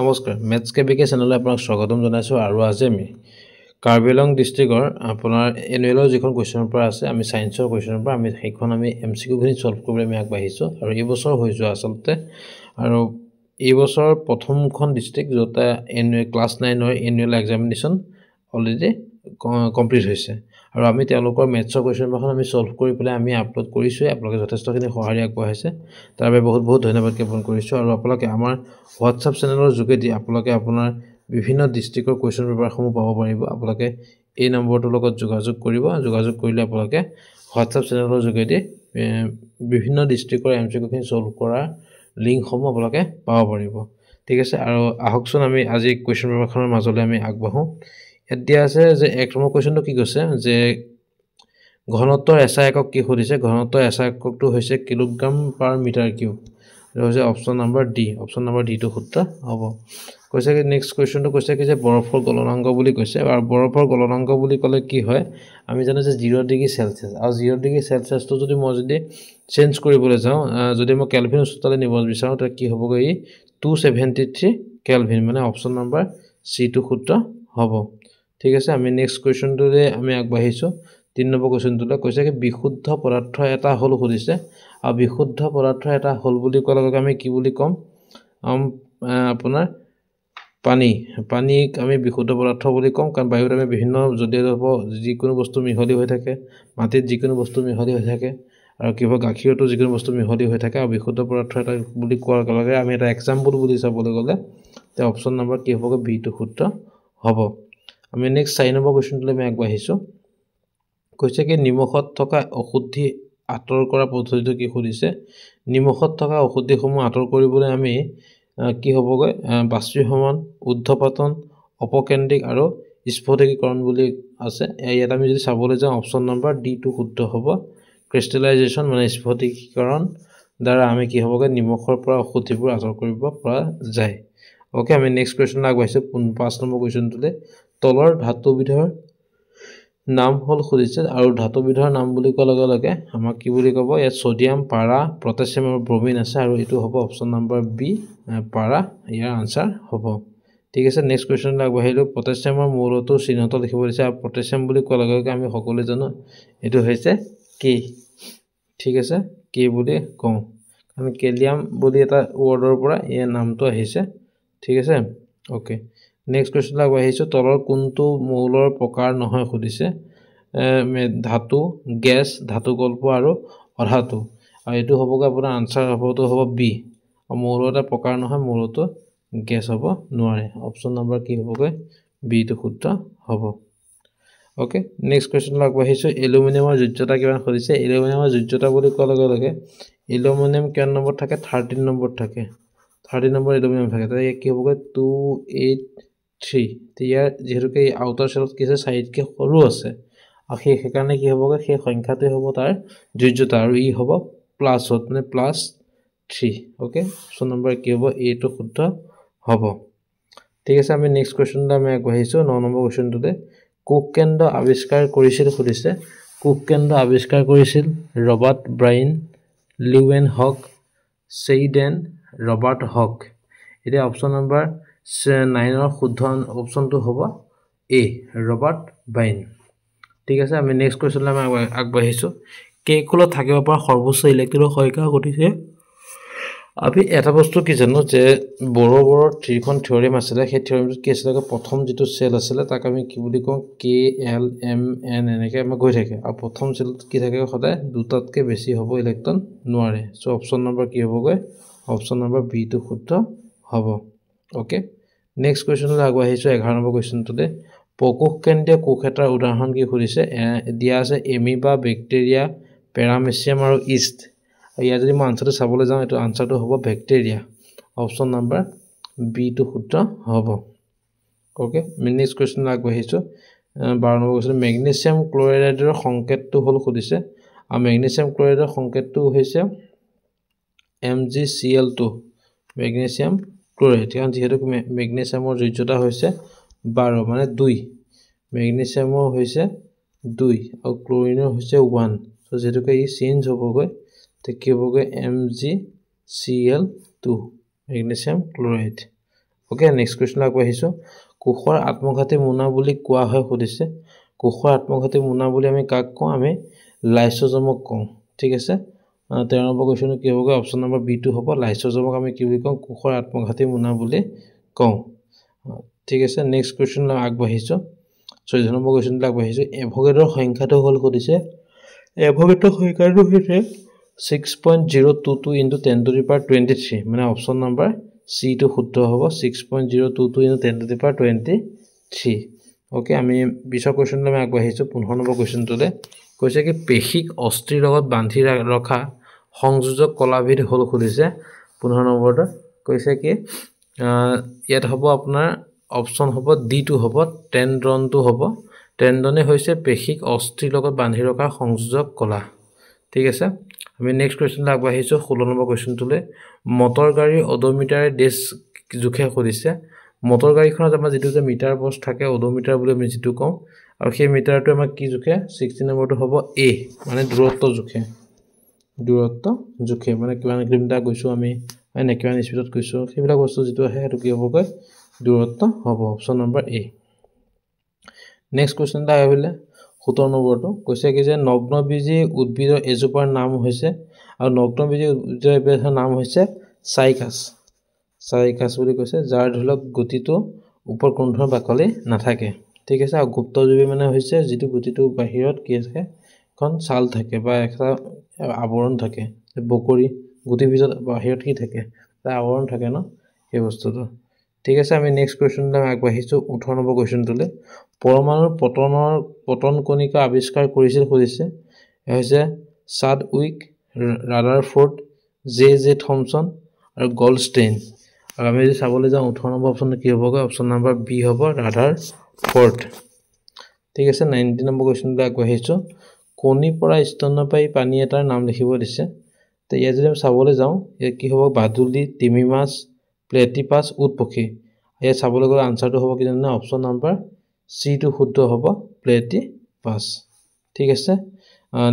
নমস্কাৰ মেথছ কেবিকে চেনেললৈ আপোনাক স্বাগতম জনাইছোঁ আৰু আজি আমি কাৰ্বি আংলং ডিষ্ট্ৰিক্টৰ আপোনাৰ এনুৱেলৰ যিখন কুৱেশ্যনৰ পৰা আছে আমি সায়েন্সৰ কুৱেশ্যনৰ পৰা সেইখন আমি এমচিকিউখিনি সলভ কৰিবলৈ আমি আগবাঢ়িছোঁ আৰু এই বছৰ হৈ যোৱা আচলতে আৰু এই বছৰ প্ৰথমখন ডিষ্ট্ৰিক্ট য'ত ক্লাছ 9ৰ এনুৱেল এক্সামিনেশ্যন অলৰেডি কমপ্লিট হৈছে আৰু আমি তেওঁলোকৰ মেথছৰ কুৱেশ্যন পেপাৰখন আমি সলভ কৰি পেলাই আমি আপলোড কৰিছোঁ আপোনালোকে যথেষ্টখিনি সহায় আগবঢ়াইছে তাৰ বাবে বহুত বহুত ধন্যবাদ জ্ঞাপন কৰিছোঁ আৰু আপোনালোকে আমাৰ হোৱাটছআপ চেনেলৰ যোগেদি আপোনালোকে আপোনাৰ বিভিন্ন ডিষ্ট্ৰিক্টৰ কুৱেশ্যন পেপাৰসমূহ পাব পাৰিব আপোনালোকে এই নম্বৰটোৰ লগত যোগাযোগ কৰিব যোগাযোগ কৰিলে আপোনালোকে হোৱাটছআপ চেনেলৰ যোগেদি বিভিন্ন ডিষ্ট্ৰিক্টৰ এমচিকিউখিনি সলভ কৰা লিংকসমূহ আপোনালোকে পাব পাৰিব ঠিক আছে আৰু আহকচোন আমি আজি কুৱেশ্যন পেপাৰখনৰ মাজলৈ আমি আগবাঢ়ো ইয়াত দিয়া আছে যে এক নম্বৰ কুৱেশ্যনটো কি কৈছে যে ঘনত্বৰ এসআই একক কি সুধিছে ঘনত্বৰ এসআই এককটো হৈছে কিলোগ্ৰাম পাৰ মিটাৰ কিউব এটা হৈছে অপশ্যন নম্বৰ ডি টো শুদ্ধ হ'ব কৈছে কি নেক্সট কুৱেশ্যনটো কৈছে কি যে বৰফৰ গলনাংক বুলি কৈছে আৰু বৰফৰ গলনাংক বুলি ক'লে কি হয় আমি জানো যে 0 ডিগ্ৰী সেলসিয়াছ আৰু 0 ডিগ্ৰী সেলসিয়াছটো যদি মই চেঞ্জ কৰিবলৈ যাওঁ যদি মই কেলভিন সূত্ৰলৈ নিব বিচাৰোঁ তেতিয়া কি হ'বগৈ 273 কেলভিন মানে অপশ্যন নম্বৰ সি টো শুদ্ধ হ'ব ঠিক আছে আমি নেক্সট কুৱেশ্যনটোলৈ আমি আগবাঢ়িছোঁ 3 নম্বৰ কুৱেশ্যনটোলৈ কৈছে কি বিশুদ্ধ পদাৰ্থ এটা হল সুধিছে আৰু বিশুদ্ধ পদাৰ্থ এটা হল বুলি ক'লে আমি কি বুলি ক'ম আপোনাৰ পানীক আমি বিশুদ্ধ পদাৰ্থ বুলি ক'ম কাৰণ বায়ুত আমি বিভিন্ন যদি যিকোনো বস্তু মিহলি হৈ থাকে মাটিত যিকোনো বস্তু মিহলি হৈ থাকে আৰু কিবা গাখীৰতো যিকোনো বস্তু মিহলি হৈ থাকে আৰু বিশুদ্ধ পদাৰ্থ এটা বুলি কোৱাৰ লগে আমি এটা এক্সাম্পল বুলি চাবলৈ গ'লে তে অপশ্যন নম্বৰ কি হ'বগৈ বি টো শুদ্ধ হ'ব আমি নেক্সট 4 নম্বৰ কুৱেশ্যনটোলৈ আমি আগবাঢ়িছোঁ কৈছে কি নিমখত থকা অশুদ্ধি আঁতৰ কৰা পদ্ধতিটো কি সুধিছে নিমখত থকা অশুদ্ধিসমূহ আঁতৰ কৰিবলৈ আমি কি হ'বগৈ বাষ্পীভৱন ঊৰ্ধ্বপতন অপকেন্দ্ৰিক আৰু স্ফটিকীকৰণ বুলি আছে ইয়াত আমি যদি চাবলৈ যাওঁ অপশ্যন নম্বৰ ডি টো শুদ্ধ হ'ব ক্ৰিষ্টেলাইজেশ্যন মানে স্ফটিকীকৰণ দ্বাৰা আমি কি হ'বগৈ নিমখৰ পৰা অশুদ্ধিবোৰ আঁতৰ কৰিব পৰা যায় ওকে আমি নেক্সট কুৱেশ্যন আগবাঢ়িছোঁ 5 নম্বৰ কুৱেশ্যনটোলৈ তলৰ ধাতুবিধৰ নাম হল সুধিছে আৰু ধাতুবিধৰ নাম বুলি কোৱাৰ লগে লগে আমাক কি বুলি ক'ব ইয়াত সোডিয়াম পাৰা পটাছিয়াম আৰু ব্ৰোমিন আছে আৰু এটো হ'ব অপশ্যন নম্বৰ বি পাৰা ইয়াৰ আনসাৰ হ'ব ঠিক আছে নেক্সট কুৱেশ্যনলৈ আগবাঢ়িলোঁ পটাছিয়ামৰ মৌলটো চিহ্নত লিখিব দিছে আৰু পটাছিয়াম বুলি কোৱাৰ লগে লগে আমি সকলোৱে জানো এটো হৈছে কি ঠিক আছে কি বুলি কওঁ কাৰণ কেলিয়াম বুলি এটা ৱৰ্ডৰ পৰা ইয়াৰ নামটো আহিছে ঠিক আছে ওকে নেক্সট কুৱেশ্যনলৈ আগবাঢ়িছোঁ তলৰ কোনটো মৌলৰ প্ৰকাৰ নহয় সুধিছে ধাতু গেছ ধাতু গল্প আৰু অধাতু আৰু এটো হ'বগৈ আপোনাৰ আনসাৰ হ'বটো হ'ব বি মৌলৰ এটা প্ৰকাৰ নহয় মৌলটো গেছ হ'ব নোৱাৰে অপশ্যন নম্বৰ কি হ'বগৈ বি টো শুদ্ধ হ'ব ওকে নেক্সট কুৱেশ্যনলৈ আগবাঢ়িছোঁ এলুমিনিয়ামৰ যোজ্যতা কিমান সুধিছে এলুমিনিয়ামৰ যোজ্যতা বুলি কোৱাৰ লগে লগে এলুমিনিয়াম কিমান নম্বৰ থাকে 13 নম্বৰ থাকে 13 নম্বৰ এলুমিনিয়াম থাকে তাই কি হ'বগৈ 283 ইয়াৰ যেহেতুকে আউটাৰ সেলত কি আছে সাইডকে সৰু আছে আৰু সেইকাৰণে কি হ'বগৈ সেই সংখ্যাটো হ'ব তাৰ যোজ্যতা আৰু ই হ'ব প্লাছত মানে +3 ওকে অপশ্যন নম্বৰ কি হ'ব এ টো শুদ্ধ হ'ব ঠিক আছে আমি নেক্সট কুৱেশ্যনলৈ আমি আগবাঢ়িছোঁ 9 নম্বৰ কুৱেশ্যনটোতে কোক কেন্দ্ৰ আৱিষ্কাৰ কৰিছিল সুধিছে কোক কেন্দ্ৰ আৱিষ্কাৰ কৰিছিল ৰবাৰ্ট ব্ৰাইন লিউৱেন হক সেইডেন ৰবাৰ্ট হক এতিয়া অপশ্যন নম্বৰ 9ৰ শুদ্ধ অপশ্যনটো হ'ব এ ৰবাৰ্ট ব্ৰাইন ঠিক আছে আমি নেক্সট কুৱেশ্যনলৈ আমি আগবাঢ়িছোঁ কেকুলত থাকিব পৰা সৰ্বোচ্চ ইলেক্ট্ৰনৰ সংখ্যা সুধিছে আমি এটা বস্তু কি জানো যে বৰৰ ত্ৰিকোণ থিওৰেম আছিলে সেই থিওৰেমটো কি আছিল প্ৰথম যেটো সেল আছিলে তাক আমি কি বুলি কওঁ কে এল এম এন এনেকৈ আমি গৈ থাকে আৰু প্ৰথম সেলত কি থাকে সদায় দুটাতকৈ বেছি হ'ব ইলেক্ট্ৰন নোৱাৰে সো অপশ্যন নম্বৰ কি হ'বগৈ অপশ্যন নম্বৰ বি টো শুদ্ধ হ'ব ওকে নেক্সট কুৱেশ্যনলৈ আগবাঢ়িছোঁ 11 নম্বৰ কুৱেশ্যনটোতে প্ৰকোষ কেন্দ্ৰীয় কোষ এটাৰ উদাহৰণ কি সুধিছে দিয়া আছে এমিবা বেক্টেৰিয়া পেৰামেচিয়াম আৰু ইষ্ট ইয়াৰ যদি মই আনসাৰটো চাবলৈ যাওঁ এটো আনসাৰটো হ'ব বেক্টেৰিয়া অপশ্যন নম্বৰ বি টো শুদ্ধ হ'ব ওকে নেক্সট কুৱেশ্যনলৈ আগবাঢ়িছোঁ 12 নম্বৰ কুৱেশ্যন মেগনেছিয়াম ক্লৰাইডৰ সংকেতটো হল সুধিছে আৰু মেগনেছিয়াম ক্লৰাইডৰ সংকেতটো হৈছে MgCl2 মেগনেছিয়াম ক্লৰাইড কাৰণ যেহেতু মেগনেছিয়ামৰ যোজ্যতা হৈছে 12 মানে 2 মেগনেছিয়ামৰ হৈছে 2 আৰু ক্লোৰিনৰ হৈছে 1 সো যেহেতুকে ই চেঞ্জ হ'বগৈ তে কি হ'বগৈ MgCl2 magnesium chloride okay next question আগবাঢ়িছোঁ কোষৰ আত্মঘাতী মোনা বুলি কোৱা হয় সুধিছে কোষৰ আত্মঘাতী মোনা বুলি আমি কাক কওঁ আমি লাইসোজমক কওঁ ঠিক আছে 13 নম্বৰ কুৱেশ্যন কি হ'ব অপচন নম্বৰ বি টো হ'ব লাইসোজমক আমি কি বুলি কওঁ কোষৰ আত্মঘাতী মোনা বুলি কওঁ ঠিক আছে নেক্সট কুৱেশ্যন আগবাঢ়িছোঁ 14 নম্বৰ কুৱেশ্যন আগবাঢ়িছোঁ এভোগাড্ৰৰ সংখ্যাটো হ'ল সুধিছে এভোগাড্ৰৰ সংখ্যাটো হৈছে 6.022 into 10 to the power 23 মানে অপচন নম্বৰ সি টো শুদ্ধ হ'ব 6.022 into 10 to the power 23 okay আমি 20 কোৱেশ্যন লৈ আগবাঢ়িছোঁ 15 নম্বৰ কোৱেশ্যনটোলে কৈছে কি পেশিক অস্থিৰ লগত বান্ধি ৰখা সংযোজক কলাবিধ হ'ল সুধিছে 15 নম্বৰটো কৈছে কি ইয়াত হ'ব আপোনাৰ অপচন হ'ব ডি টো হ'ব টেন্ডনটো হ'ব টেন্ডনে হৈছে পেশিক অস্থিৰ লগত বান্ধি ৰখা সংযোজক কলা ঠিক আছে আমি নেক্সট কোৱেশ্যন আগবাঢ়িছোঁ 16 নম্বৰ কোৱেশ্যনটোলে মটৰ গাড়ীৰ অডোমিটাৰে ডেছ জোখে সুধিছে মটৰ গাড়ীখনত আমাৰ যেটো যে মিটাৰ বক্স থাকে অডোমিটাৰ বুলি আমি যেটো কওঁ আৰু সেই মিটাৰটো আমাৰ কি জোখে 16 নম্বৰটো হ'ব এ মানে দূৰত্ব জোখে মানে কিমান কিলোমিটাৰ গৈছো আমি মানে কিমান স্পীডত গৈছো সেইবিলাক বস্তু যেটো আহে সেইটো কি হ'বগৈ দূৰত্ব হ'ব অপচন নম্বৰ এ নেক্সট কোৱেশ্যনটা আহিলে 17 নম্বৰটো কৈছে কি যে নগ্নবীজী উদ্ভিদৰ এজোপাৰ নাম হৈছে আৰু নগ্নবীজী উদ্ভিদৰ নাম হৈছে সাইকাছ বুলি কৈছে যাৰ ধৰক গতিটো ওপৰ কোণ ধৰণৰ বাকলি নাথাকে ঠিক আছে আৰু গুপ্তজীৱী মানে হৈছে যেটো গতিটো বাহিৰত কি থাকে কোন ছাল থাকে বা একটা আৱৰণ থাকে বকৰি গুটি ভিতৰত বাহিৰত কি থাকে তাৰ আৱৰণ থাকে ন এই বস্তুটো ঠিক আছে আমি নেক্সট কোৱেশ্যনটা আগবাঢ়িছোঁ 18 নম্বৰ কোৱেশ্যনটোলে পৰমাণুৰ পতন কণিকা আৱিষ্কাৰ কৰিছিল সুধিছে হৈছে চাডউইক ৰাদাৰফোৰ্ড জে থমসন আৰু গল্ডষ্টেইন আৰু আমি যদি চাবলৈ যাওঁ 18 নম্বৰ অপচন কি হ'বগৈ অপচন নম্বৰ বি হ'ব ৰাদাৰফোৰ্ড ঠিক আছে 19 নম্বৰ কোৱেশ্যনটা আগবাঢ়িছোঁ কণী পৰা স্তন্যপায়ী পানী এটাৰ নাম লিখিব দিছে তে ইয়াত যদি আমি চাবলৈ যাওঁ ইয়াত কি হ'ব বাদুলি তিমি মাছ প্লেটিপাছ উটপক্ষী ইয়াত চাবলৈ গ'লে আনসাৰটো হ'ব কি জানেনে অপচন নম্বৰ সি টো শুদ্ধ হ'ব প্লেটিপাছ ঠিক আছে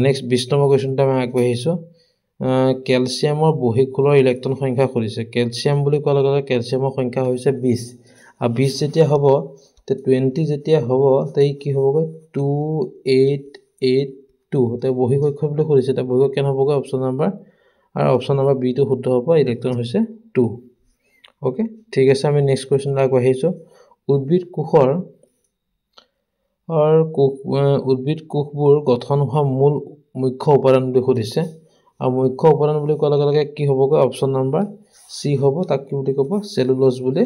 নেক্সট 20 নম্বৰ কোৱেশ্যনটা আমি আগবাঢ়িছোঁ ক্যালসিয়ামৰ বহিঃখোলৰ ইলেক্ট্ৰন সংখ্যা সুধিছে ক্যালসিয়াম বুলি কোৱাৰ লগে লগে ক্যালসিয়ামৰ সংখ্যা হৈছে 20 আৰু 20 যেতিয়া হ'ব তে 20 যেতিয়া হ'ব তে কি হ'বগৈ 2882 তে বহিঃকক্ষ বুলি সুধিছে তে বহিঃকক্ষ কেন হ'বগৈ অপচন নম্বৰ আৰু অপচন নম্বৰ বি টো শুদ্ধ হ'ব ইলেক্ট্ৰন হৈছে 2 ওকে ঠিক আছে আমি নেক্সট কোৱেশ্যন আগবাঢ়িছোঁ উদ্ভিদ কোষবোৰ গঠন হোৱা মূল মুখ্য উপাদান বুলি সুধিছে আৰু মুখ্য উপাদান বুলি কোৱাৰ লগে লগে কি হ'বগৈ অপচন নম্বৰ সি হ'ব তাক কি বুলি ক'ব সেলুলোজ বুলি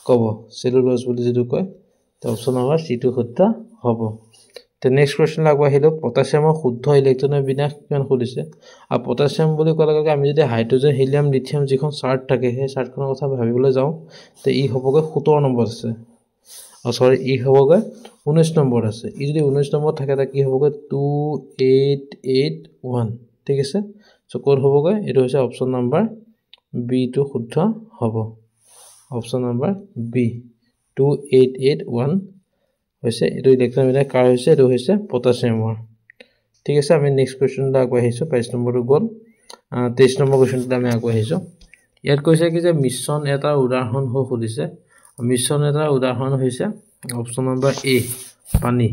ক'ব সেলুলোজ বুলি যেটো কয় তে অপচন নম্বৰ সি টো শুদ্ধ হ'ব তে নেক্সট কোৱেশ্যন আগবাঢ়িলোঁ পটাছিয়ামৰ শুদ্ধ ইলেক্ট্ৰনৰ বিন্যাস কিমান সুধিছে আৰু পটাছিয়াম বুলি কোৱাৰ লগে লগে আমি যদি হাইড্ৰজেন হিলিয়াম লিথিয়াম যিখন চাৰ্ট থাকে সেই চাৰ্টখনৰ কথা ভাবিবলৈ যাওঁ তে ই হ'বগৈ 17 নম্বৰ আছে সৰি ই হ'বগৈ 19 নম্বৰ আছে ই যদি 19 নম্বৰ থাকে তা কি হ'বগৈ 2881 ঠিক আছে সো কোড হ'বগৈ এটো হৈছে অপচন নম্বৰ বি টো শুদ্ধ হ'ব অপচন নম্বৰ বি 2881 হৈছে এটো ইলেক্ট্ৰন বিন্যাস কাৰ হৈছে এটো হৈছে পটাছিয়ামৰ ঠিক আছে আমি নেক্সট কোৱেশ্যনটা আগবাঢ়িছোঁ 22 নম্বৰটো গ'ল 23 নম্বৰ কোৱেশ্যনটা আমি আগবাঢ়িছোঁ ইয়াত কৈছে কি যে মিশ্ৰণ এটাৰ উদাহৰণ হৈ সুধিছে মিশ্ৰণ এটাৰ উদাহৰণ হৈছে অপচন নম্বৰ এ পানী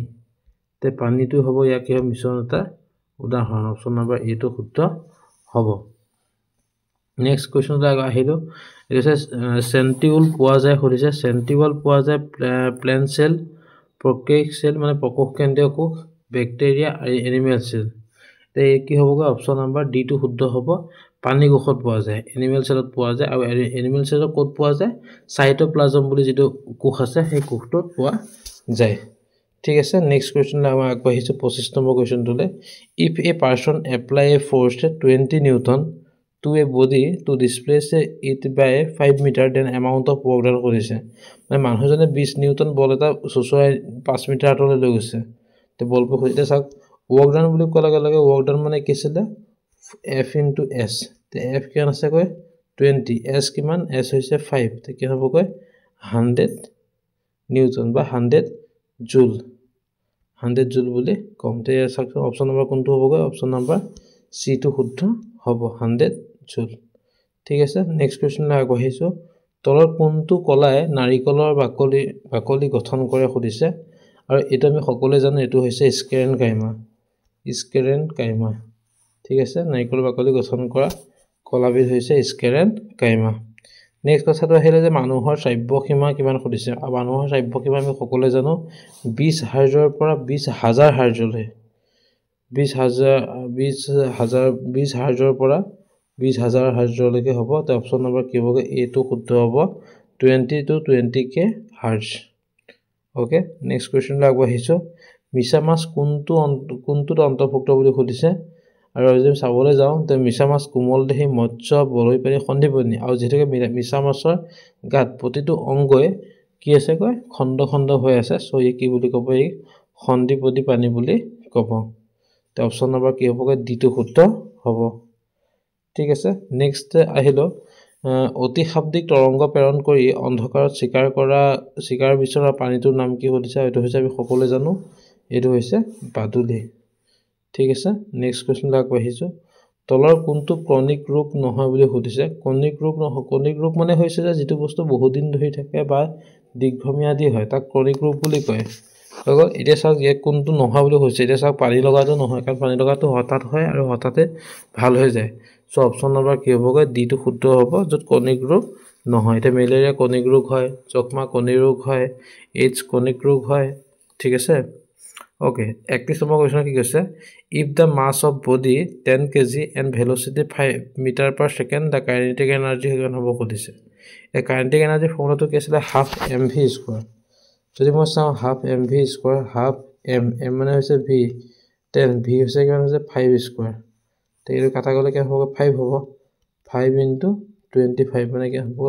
তে পানীটো হ'ব ইয়া কি হ'ব মিশ্ৰণ এটাৰ উদাহৰণ অপচন নম্বৰ এ টো শুদ্ধ হ'ব নেক্সট কোৱেশ্যনটা আহিলো এটা আছে সেন্ট্ৰিউল পোৱা যায় সুধিছে সেন্ট্ৰিউল পোৱা যায় প্লেন্ট সেল প্ৰকেক সেল মানে প্ৰকোষ কেন্দ্ৰীয় কোষ ব্যাকটেৰিয়া আৰু এনিমেল সেল তে কি হ'বগৈ অপচন নম্বৰ ডি টো শুদ্ধ হ'ব পানী কোষত পোৱা যায় এনিমেল সেলত পোৱা যায় আৰু এনিমেল সেলত ক'ত পোৱা যায় সাইটোপ্লাজম বুলি যেটো কোষ আছে সেই কোষটোত পোৱা যায় ঠিক আছে নেক্সট কোৱেশ্যন আমি আগবাঢ়িছোঁ 25 নম্বৰ কোৱেশ্যনটোলে if a person apply a force 20 newton to a body to displace it by 5 meter then amount of work done কৰিছে মানে মানুহজনে 20 নিউটন বল এটা সুসুৱাই 5 মিটাৰ আঁতৰলৈ লৈ গৈছে তে বল পে হৈছে চাওক work done বুলি কোৱা লগে work done মানে কি আছিল f into s তে f কিমান আছে কয় 20 s কিমান s হৈছে 5 তে কি হ'ব কয় 100 নিউটন বা 100 জুল 100 জুল বুলি কমতে চাওক অপচন নম্বৰ কোনটো হ'ব কয় অপচন নম্বৰ সি টো শুদ্ধ হ'ব 100 জুল ঠিক আছে নেক্সট কোৱেশ্যন আগবাঢ়িছোঁ তলৰ কোনটো কলাই নাৰিকলৰ বাকলি গঠন কৰে সুধিছে আৰু এটা আমি সকলোৱে জানো এটো হৈছে স্কেৰেনকাইমা ঠিক আছে নাৰিকলৰ বাকলি গঠন কৰা কলাবিধ হৈছে স্কেৰেনকাইমা নেক্সট কথাটো আহিলে যে মানুহৰ শ্ৰাব্য সীমা কিমান সুধিছে আৰু মানুহৰ শ্ৰাব্য সীমা আমি সকলোৱে জানো 20 হাৰ্জৰ পৰা 20,000 হাৰ্জলৈ 20 হাৰ্জৰ পৰা 20,000 হাৰ্জলৈকে হ'ব তে অপচন নম্বৰ কি হ'ব এটো শুদ্ধ হ'ব 20 to 20k hertz okay next কোৱেশ্চনলৈ আগবাঢ়িছো মিছা মাছ কোনটোত অন্তৰ্ভুক্ত বুলি সুধিছে আৰু যদি চাবলৈ যাওঁ তে মিছা মাছ কোমল দেহি মৎস্য বৰৈ পানী সন্ধিপনী আৰু যেতিয়াকে মিছা মাছৰ গাত প্ৰতিটো অংগই কি আছে কয় খণ্ড হৈ আছে সো ই কি বুলি ক'ব এই সন্ধিপনী পানী বুলি ক'ব তে অপচন নম্বৰ কি হ'ব ডিটো শুদ্ধ হ'ব ঠিক আছে নেক্সট আহিলো অতি শাব্দিক তৰংগ প্ৰেৰণ কৰি অন্ধকাৰত শিকাৰ বিচৰা পানীটোৰ নাম কি সুধিছে এটো হৈছে আমি সকলোৱে জানো এটো হৈছে বাদুলি ঠিক আছে নেক্সট কোৱেশ্চন আগবাঢ়িছো তলৰ কোনটো ক্ৰনিক ৰোগ নহয় বুলি সুধিছে ক্ৰনিক ৰোগ মানে হৈছে যে যেটো বস্তু বহু দিন ধৰি থাকে বা দীৰ্ঘম্যাদী হয় তাক ক্ৰনিক ৰোগ বুলি কয় লগৰ এটা চাওক এক কোনটো নহয় বুলি কৈছে এটা চাওক পানী লগাটো নহয় কাৰণ পানী লগাটো হঠাৎ হয় আৰু হঠাতে ভাল হৈ যায় সো অপচন নম্বৰ কি হ'ব ডি টো শুদ্ধ হ'ব যত ক্ৰনিক ৰোগ নহয় এটা মেলেৰিয়া ক্ৰনিক ৰোগ হয় যক্ষ্মা ক্ৰনিক ৰোগ হয় এইডছ ক্ৰনিক ৰোগ হয় ঠিক আছে ওকে 31 নম্বৰ কোৱেশ্চন কি কৈছে if the mass of body 10 kg and velocity 5 meter per second the kinetic energy কিমান হ'ব কৈছে এই kinetic energy ফৰ্মুলাটো কি আছিল half mv square যদি মই চাও half mv square half m মানে হৈছে v 10 v হৈছে কিমান হৈছে 5 square তে এই কাটা গলে কি হ'ব 5 হ'ব 5 into 25 মানে কি হ'ব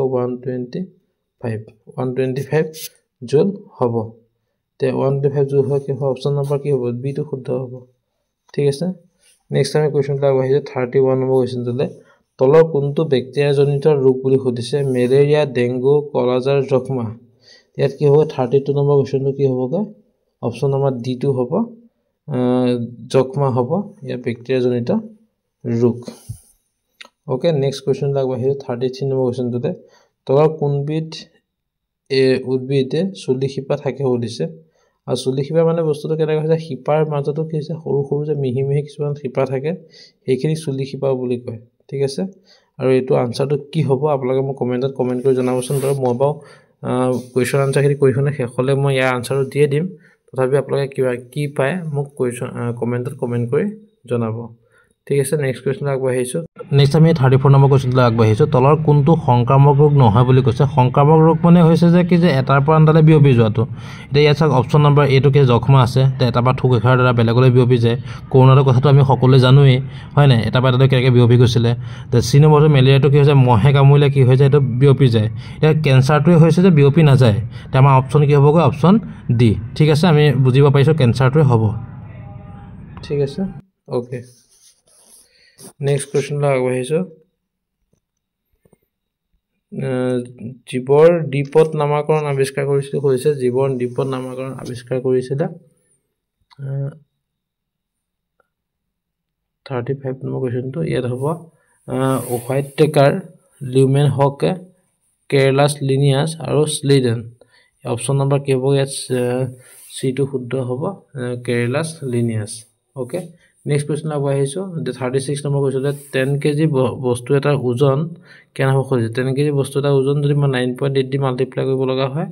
125 জুল হ'ব তে 125 জুল হয় কি অপচন নম্বৰ কি হ'ব বি টো শুদ্ধ হ'ব ঠিক আছে নেক্সট আমি কোৱেশ্চনটো আগবাঢ়িছো 31 নম্বৰ কোৱেশ্চনটোলে তলৰ কোনটো বেক্টেৰিয়া জনিত ৰোগ বুলি সুধিছে মেলেৰিয়া ডেংগু কলাজাৰ যক্ষ্মা ইয়াত কি হ'ব 32 নম্বৰ কোৱেশ্চনটো কি হ'বগা অপচন নম্বৰ ডি টো হ'ব যক্ষ্মা হ'ব ইয়া বেক্টেৰিয়া জনিত ৰোগ ওকে নেক্সট কোৱেশ্চনটো আগবাঢ়িছো 33 নম্বৰ কোৱেশ্চনটোতে তলৰ কোনবিধ উদ্ভিদে চুলি শিপা থাকে সুধিছে আৰু চুলি শিপা মানে বস্তুটো কেনেকৈ হৈছে শিপাৰ মাজতো কি হৈছে সৰু যে মিহি কিছুমান শিপা থাকে সেইখিনি চুলি শিপা বুলি কয় ঠিক আছে আৰু এটো আনসাৰটো কি হ'ব আপোনালোকে মোক কমেন্টত কমেন্ট কৰি জনাবচোন আৰু মই বাও কোৱেশ্চন আনসাৰখিনি কৈছনে শেষলে মই ইয়াৰ আনসাৰটো দিয়ে দিম তথাপি আপোনালোকে কি পায় মোক কোৱেশ্চন কমেন্টত কমেন্ট কৰি জনাব ঠিক আছে নেক্সট কোৱেশ্চন আগবাঢ়িছো নেক্সট আমি 34 নম্বৰ কোৱেশ্চনলৈ আগবাঢ়িছো তলৰ কোনটো সংক্ৰামক ৰোগ নহয় বুলি কৈছে সংক্ৰামক ৰোগ মানে হৈছে যে কি যে এটাৰ পৰা আনটালে বিয়পি যোৱাটো এটা ইয়াত চাওক অপচন নম্বৰ এটো কি যক্ষ্মা আছে তে এটা পৰা থুক এখাৰ দ্বাৰা বেলেগলৈ বিয়পি যায় কৰোনাৰ কথাটো আমি সকলোৱে জানোৱে হয় না এটা পৰা এটা কেনেকৈ বিয়পি গৈছিলে তে সি নম্বৰটো মেলেৰিয়াটো কি হৈছে মহে কামুৰিলে কি হৈ যায় এটো বিয়পি যায় এটা কেন্সাৰটোৱে হৈছে যে বিয়পি না যায় তে আমাৰ অপচন কি হ'বগৈ অপচন ডি ঠিক আছে আমি বুজিব পাৰিছো কেন্সাৰটোৱে হ'ব ঠিক আছে ওকে নেক্সট কোৱেশ্চন আগবাঢ়িছো জীৱৰ দ্বীপত নামাকৰণ আৱিষ্কাৰ কৰিছিল কৈছে জীৱৰ দ্বীপত নামাকৰণ আৱিষ্কাৰ কৰিছিল 35 নম্বৰ কোৱেশ্চনটো ইয়াত হ'ব হোৱাইট টেকাৰ লিউমেন হক কেৰালাছ লিনিয়াছ আৰু স্লিডেন অপচন নম্বৰ কি হ'ব ইয়াত সি টো শুদ্ধ হ'ব Carolus Linnaeus okay next question আগবাঢ়িছো 36 নম্বৰ কোৱেশ্চন 10 কেজি বস্তু এটাৰ ওজন কেনে হ'ব কৈছে 10 কেজি বস্তু এটাৰ ওজন যদি মই 9.8 দি মাল্টিপ্লাই কৰিব লগা হয়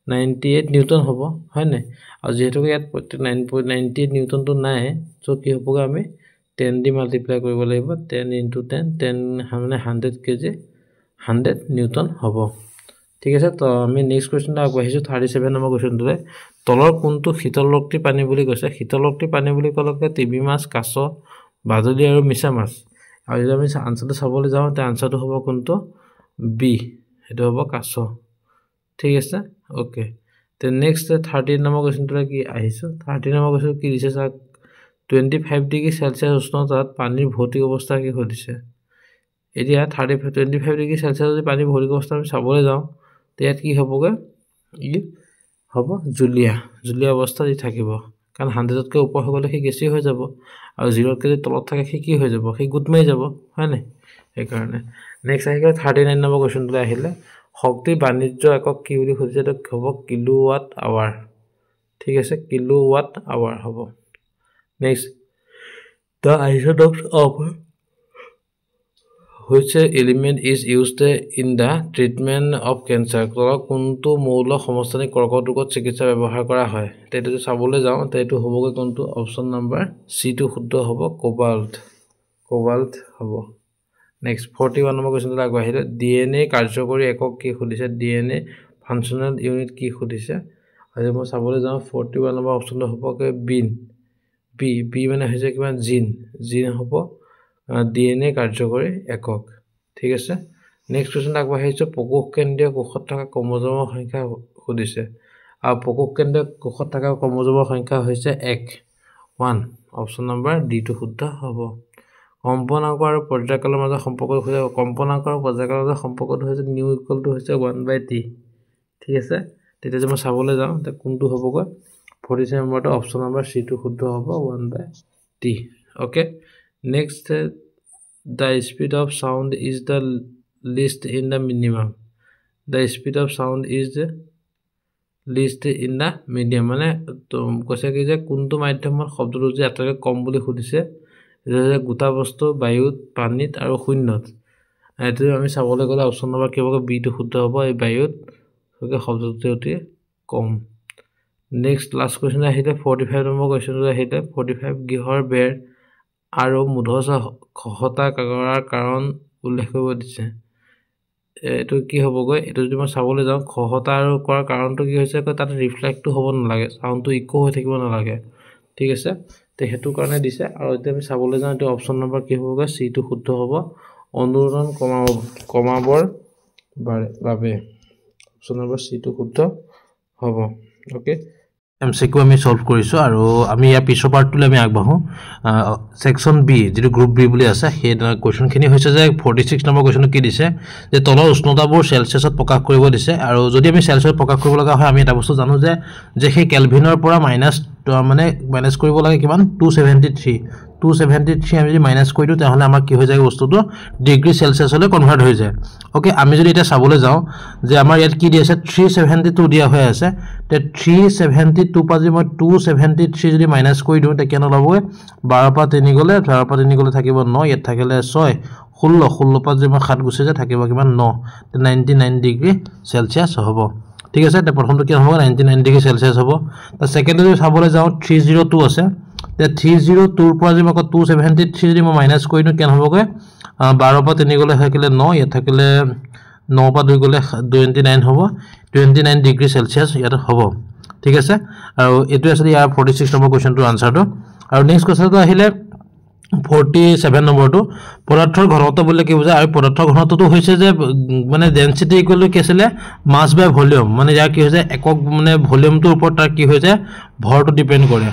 98 নিউটন হ'ব হয় নাই আৰু যেহেতু ইয়াত 9.98 নিউটনটো নাই সো কি হ'বগা আমি 10 দি মাল্টিপ্লাই কৰিব লাগিব 10 into 10 মানে 100 কেজি 100 নিউটন হ'ব ঠিক আছে তো আমি নেক্সট কোৱেশ্চনটো আগবাঢ়িছো 37 নম্বৰ কোৱেশ্চনটোলে তলৰ কোনটো শীতলৰক্তি পানী বুলি কৈছে শীতলৰক্তি পানী বুলি কলকে টিবি মাছ কাছ বাদুলি আৰু মিছা মাছ আৰু যদি আমি আনসাৰটো চাবলৈ যাওঁ তে আনসাৰটো হ'ব কোনটো বি এটো হ'ব কাছ ঠিক আছে ওকে তে নেক্সট 30 নম্বৰ কোৱেশ্চনটো কি আহিছো 30 নম্বৰ কোৱেশ্চন কি দিছে চাওক 25 ডিগ্ৰী সেলসিয়াছ উষ্ণতাত পানীৰ ভৌতিক অৱস্থা কি হৈছে এতিয়া 25 ডিগ্ৰী সেলসিয়াছ যদি পানীৰ ভৌতিক অৱস্থা আমি চাবলৈ যাওঁ তে ইয়াত কি হ'বগে ই হ'ব জুলীয়া অৱস্থা দি থাকিব কাৰণ 100 তকৈ ওপৰ হৈ গলে সি গেছি হৈ যাব আৰু 0 তকৈ তলত থাকে সি কি হৈ যাব সি গুট মাৰি যাব হয় নাই এই কাৰণে নেক্সট আহিলে 39 নম্বৰ কোৱেশ্চনটো আহিলে শক্তি বাণিজ্য একক কি বুলি খুজিছে তো হ'ব কিলোৱাট আৱাৰ ঠিক আছে কিলোৱাট আৱাৰ হ'ব next the isotopes of which element is used in the treatment of cancer কোনটো মৌল সমস্থানিক কৰ্কট ৰোগত চিকিৎসা ব্যৱহাৰ কৰা হয় তেটো চাবলৈ যাওঁ তেটো হ'বগৈ কোনটো অপচন নম্বৰ সি টো শুদ্ধ হ'ব কোবাল্ট হ'ব নেক্সট 41 নম্বৰ কোৱেশ্চনটো আগবাঢ়িলে ডিএনএ কাৰ্যকৰী একক কি খুদিছে ডিএনএ ফাংচনেল ইউনিট কি খুদিছে আৰু মই চাবলৈ যাওঁ 41 নম্বৰ অপচনটো হ'বগৈ বি মানে হৈছে কিমান জিন হ'ব ডিএনএ কাৰ্যকৰী একক ঠিক আছে নেক্সট কোৱেশ্চন আগবাঢ়িছে প্ৰকোষ কেন্দ্ৰীয় কোষত থকা ক্ৰমোজোমৰ সংখ্যা খুদিছে আৰু প্ৰকোষ কেন্দ্ৰীয় কোষত থকা ক্ৰমোজোমৰ সংখ্যা হৈছে 1 অপচন নম্বৰ ডি টো শুদ্ধ হ'ব কম্পনাংক আৰু পৰ্যায়কালৰ মাজৰ সম্পৰ্কটো হৈছে কম্পনাংক আৰু পৰ্যায়কালৰ মাজৰ সম্পৰ্কটো হৈছে নিউ ইকুৱেল টু হৈছে 1/t ঠিক আছে তেতিয়া মই চাবলৈ যাওঁ তে কোনটো হ'বগৈ 47 নম্বৰটো অপচন নম্বৰ সি টো শুদ্ধ হ'ব 1/t okay next the speed of sound is the least in the minimum the speed of sound is the least in the medium মানে কৈছে কি যে কোনটো মাধ্যমত শব্দটো যে আটাইতকৈ কম বুলি খুদিছে যে গোটা বস্তু বায়ুত পানীত আৰু শূন্যত এটো আমি চাবলৈ গ'লে অপচন নম্বৰ কি হ'ব বি টো শুদ্ধ হ'ব এই বায়ুত শব্দটো অতি কম নেক্সট লাষ্ট কোৱেশ্চন আহিলে 45 নম্বৰ কোৱেশ্চনটো আহিলে 45 গৃহৰ বেৰ আৰু মুধচা খহতা কৰাৰ কাৰণ উল্লেখ কৰিব দিছে এটো কি হ'বগৈ এটো যদি মই চাবলৈ যাওঁ খহতা আৰু কৰাৰ কাৰণটো কি হৈছে তাত ৰিফ্লেক্টটো হ'ব নালাগে সাউণ্ডটো ইকো হৈ থাকিব নালাগে ঠিক আছে তে হেতু কাৰণে দিছে আৰু এতিয়া আমি চাবলৈ যাওঁ এটো অপচন নম্বৰ কি হ'বগৈ সি টো শুদ্ধ হ'ব অনুৰণন কমাবৰ বাবে অপচন নম্বৰ সি টো শুদ্ধ হ'ব ওকে MCQ আমি সলভ কৰিছো আৰু আমি ইয়া পিছৰ পাৰ্টটোলৈ আমি আগবাঢ়ো সেকশন বি যেটো গ্ৰুপ বি বুলি আছে সেই কোৱেশ্চনখিনি হৈছে যে 46 নম্বৰ কোৱেশ্চনটো কি দিছে যে তলৰ উষ্ণতাবোৰ সেলসিয়াছত প্ৰকাশ কৰিব দিছে আৰু যদি আমি সেলসিয়াছত প্ৰকাশ কৰিব লগা হয় আমি এটা বস্তু জানো যে সেই কেলভিনৰ পৰা মাইনাস কৰিব লাগে কিমান 273 আমি যদি মাইনাস কৰি দিও তাহলে আমাৰ কি হৈ যায় বস্তুটো ডিগ্ৰী সেলসিয়াছলৈ কনভাৰ্ট হৈ যায় ওকে আমি যদি এটা চাবলৈ যাওঁ যে আমাৰ ইয়াত কি দি আছে 372 দিয়া হৈ আছে তে 372 পাজি মই 273 যদি মাইনাস কৰি দিও তে কেন লবগৈ 12 পা 3 গলে 12 পা 3 গলে থাকিব 9 ইয়াত থাকিলে 6 16 পা যদি মই 7 গুছি যায় থাকিব কিমান 9 তে 99 ডিগ্ৰী সেলসিয়াছ হ'ব ঠিক আছে তে প্ৰথমটো কি হ'ব 99 ডিগ্ৰী সেলসিয়াছ হ'ব তা সেকেন্ডটো চাবলৈ যাওঁ 302 আছে তে 302 পৰা যদি মই 273 যদি মই মাইনাস কৰি দিও কেন হ'বগৈ 12 পা 3 গলে থাকিলে 9 ইয়াত থাকিলে 9 পা 2 গলে 29 হ'ব 29 ডিগ্ৰী সেলসিয়াছ ইয়াত হ'ব ঠিক আছে আৰু এটো আছে ইয়াৰ 46 নম্বৰ কোৱেশ্চনটো আনসাৰটো আৰু নেক্সট কোৱেশ্চনটো আহিলে 47 নম্বৰটো পদাৰ্থৰ ঘনত্ব বুলি কি বুজায় আৰু পদাৰ্থৰ ঘনত্বটো হৈছে যে মানে ডেনসিটি ইকুৱেল টু কি আছিল মাস বাই ভলিউম মানে ইয়াৰ কি হৈছে একক মানে ভলিউমটোৰ ওপৰত তাৰ কি হৈছে ভৰটো ডিপেন্ড কৰে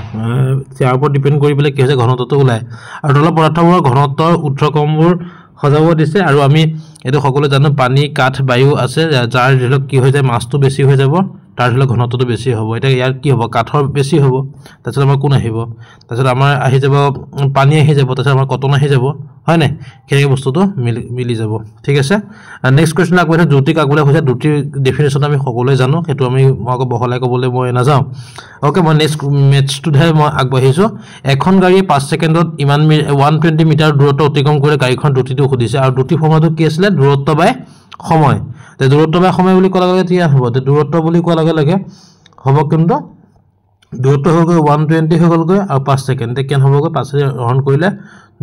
ইয়াৰ ওপৰত ডিপেন্ড কৰি পেলাই কি হৈছে ঘনত্বটো ওলাই আৰু তলৰ পদাৰ্থবোৰৰ ঘনত্বৰ উৎসক্ৰমবোৰ সজাব দিছে আৰু আমি এটো সকলো জানো পানী কাঠ বায়ু আছে যাৰ ধৰক কি হৈ যায় মাছটো বেছি হৈ যাব তাৰ ধৰক ঘনত্বটো বেছি হ'ব এটা ইয়াৰ কি হ'ব কাঠৰ বেছি হ'ব তাৰছত আমাৰ কোন আহিব তাৰছত আমাৰ আহি যাব পানী আহি যাব তাৰছত আমাৰ কটন আহি যাব হয় নাই কেনে বস্তুটো মিলি যাব ঠিক আছে নেক্সট কোৱেশ্চন আগবাঢ়ে দ্ৰুতিক আগলৈ হৈছে দ্ৰুতিৰ ডেফিনেশন আমি সকলোৱে জানো হেতু আমি মই বহলাই ক'বলৈ মই নাযাওঁ ওকে মই নেক্সট মেথছটোহে মই আগবাঢ়িছো এখন গাড়ীয়ে 5 সেকেন্ডত ইমান 120 মিটাৰ দূৰত্ব অতিক্ৰম কৰি গাড়ীখন দ্ৰুতিটো খুদিছে আৰু দ্ৰুতি ফৰ্মটো কি আছিল দূৰত্ব বাই সময় তে দূৰত্ব বাই সময় বুলি কোৱা লগে কি হ'ব তে দূৰত্ব বুলি কোৱা লগে হ'ব কিন্তু দূৰত্ব হৈ গৈ 120 হৈ গলগৈ আৰু 5 সেকেন্ড তে কেন হ'বগৈ 5 গ্ৰহণ কৰিলে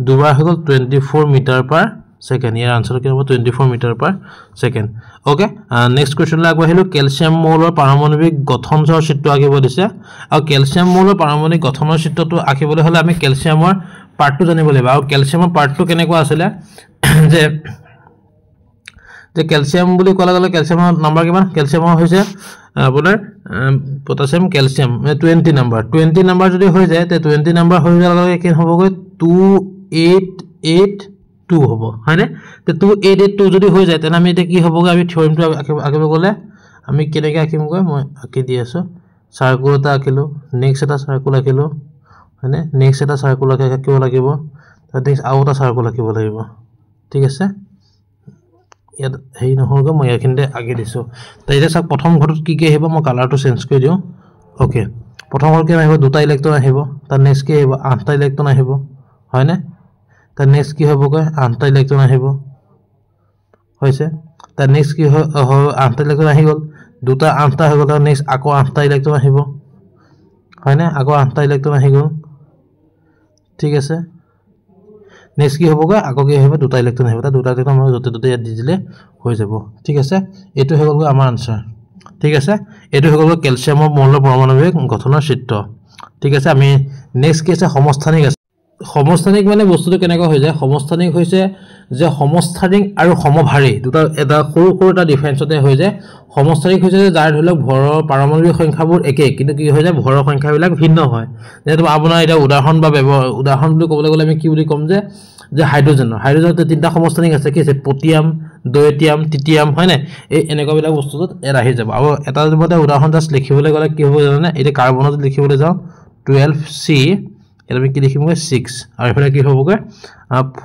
দুবাৰ হৈ গল 24 মিটাৰ পাৰ সেকেন্ড ইয়াৰ আনসাৰ কি হ'ব 24 metre per second okay next question লা আগবাঢ়িলো ক্যালসিয়াম মৌলৰ পাৰমাণৱিক গঠনৰ চিত্ৰ আঁকিব দিছে আৰু ক্যালসিয়াম মৌলৰ পাৰমাণৱিক গঠনৰ চিত্ৰটো আঁকিবলৈ হলে আমি ক্যালসিয়ামৰ পাৰ্টটো জানিব লাগিব আৰু ক্যালসিয়ামৰ পাৰ্টটো কেনেকুৱা আছিল যে ক্যালসিয়াম বুলি কোৱা লগে ক্যালসিয়ামৰ নাম্বাৰ কিমান ক্যালসিয়ামৰ হৈছে আপোনাৰ পটাছিয়াম ক্যালসিয়াম 20 নাম্বাৰ যদি হৈ যায় তে 20 নাম্বাৰ হৈ যোৱাৰ লগে কি হ'বগৈ 2882 হ'ব হয়নে তে 2882 যদি হৈ যায় তেনে আমি এটা কি হ'বগৈ আমি থিওৰিমটো আঁকিব গলে আমি কেনেকৈ আঁকিমগৈ মই আঁকি দি আছো সাৰ্কুল এটা আঁকিলো নেক্সট এটা সাৰ্কুল আঁকিলো হয়নে নেক্সট এটা সাৰ্কুল আঁকিব লাগিব তাৰ নেক্সট আৰু এটা সাৰ্কুল আঁকিব লাগিব ঠিক আছে ইয়াত হেৰি নহ'লগৈ মই ইয়াৰখিনিতে আগে দিছোঁ তো এতিয়া চাওক প্ৰথম ঘৰটোত কি কি আহিব মই কালাৰটো চেঞ্জ কৰি দিওঁ অ'কে প্ৰথম ঘৰত কি আহিব 2টা ইলেক্ট্ৰন আহিব তাৰ নেক্সট কি আহিব 8টা ইলেক্ট্ৰন আহিব হয়নে তাৰ নেক্সট কি হ'বগৈ 8টা ইলেক্ট্ৰন আহিব হৈছে তাৰ নেক্সট কি হয় 8টা ইলেক্ট্ৰন আহি গ'ল 2টা 8টা হৈ গ'ল তাৰ নেক্সট আকৌ 8টা ইলেক্ট্ৰন আহিব হয়নে আকৌ 8টা ইলেক্ট্ৰন আহি গ'ল ঠিক আছে নেক্সট কি হ'বগৈ আকৌ কি আহিব 2টা ইলেক্ট্ৰন আহিব তাৰ 2টা ইলেক্ট্ৰন মই য'তে ত'তে ইয়াত দি দিলে হৈ যাব ঠিক আছে এইটো হৈ গ'লগৈ আমাৰ আনসাৰ ঠিক আছে এইটো হৈ গ'লগৈ কেলছিয়ামৰ মৌলৰ পাৰমাণৱিক গঠনৰ চিত্ৰ ঠিক আছে আমি নেক্সট কি আছে সমস্থানিক আছে সমস্থানিক মানে বস্তুটো কেনেকৈ হৈ যায় সমস্থানিক হৈছে যে সমস্থানিক আৰু সমভাৰী দুটা এটা সৰু সৰু এটা ডিফাৰেন্সতে হৈ যায় সমস্থানিক হৈছে যে যাৰ ধৰি লওক ভৰৰ পাৰমাণৱিক সংখ্যাবোৰ একে কিন্তু কি হৈ যায় ভৰৰ সংখ্যাবিলাক ভিন্ন হয় যেনে আপোনাৰ এটা উদাহৰণ বুলি ক'বলৈ গ'লে আমি কি বুলি ক'ম যে হাইড্ৰোজেনৰ তিনিটা সমস্থানিক আছে কি আছে পটিয়াম ডয়েটিয়াম টিটিয়াম হয় না এই এনেকুৱাবিলাক বস্তুত এড আহি যাব আৰু এটা যদি উদাহৰণ জাষ্ট লিখিবলৈ গ'লে কি হ'ব জানেনে এতিয়া কাৰ্বনত লিখিবলৈ যাওঁ 12C এটা আমি কি লিখিমগৈ 6 আৰু এফালে কি হ'বগৈ